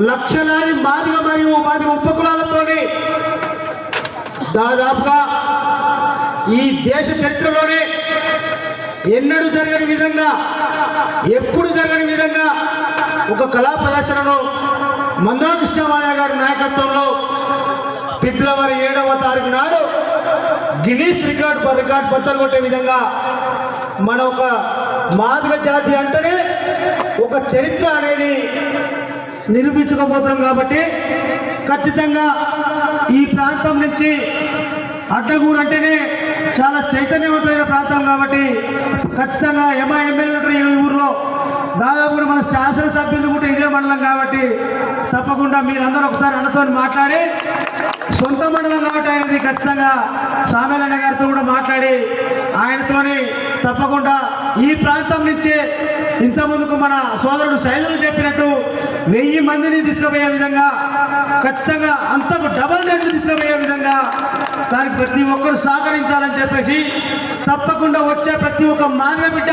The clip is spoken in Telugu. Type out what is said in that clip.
లక్షలాది మాదిగ మరియు మాదిగ ఉపకులాలతోనే దాదాపుగా ఈ దేశ చరిత్రలోనే ఎన్నడూ జరగని విధంగా, ఎప్పుడు జరగని విధంగా ఒక కళా ప్రదర్శనను మందాకృష్ణమాయ గారి నాయకత్వంలో ఫిబ్రవరి 7వ తారీఖు నాడు గిన్నీస్ రికార్డ్ బద్దలు కొట్టే విధంగా మన ఒక మాదిగ జాతి అంటేనే ఒక చరిత్ర అనేది నిరూపించుకోబోతున్నాం. కాబట్టి ఖచ్చితంగా ఈ ప్రాంతం నుంచి అడ్డగూడు అంటేనే చాలా చైతన్యవంతమైన ప్రాంతం కాబట్టి ఖచ్చితంగా ఎమ్మెల్యేలు ఈ ఊర్లో దాదాపు మన శాసనసభ్యులు కూడా ఇదే మండలం కాబట్టి తప్పకుండా మీరందరూ ఒకసారి అన్నతో మాట్లాడి, సొంత మండలం కాబట్టి ఆయనది ఖచ్చితంగా సామేలన్న గారితో కూడా మాట్లాడి ఆయనతోని తప్పకుండా ఈ ప్రాంతం నుంచి ఇంత ముందుకు మన సోదరుడు శైలులు చెప్పినట్టు 1000 మందిని తీసుకుపోయే విధంగా ఖచ్చితంగా అంతకు డబల్ రేట్లు తీసుకుపోయే విధంగా దానికి ప్రతి ఒక్కరు సహకరించాలని చెప్పేసి తప్పకుండా వచ్చే ప్రతి ఒక్క మాదిగ బిడ్డ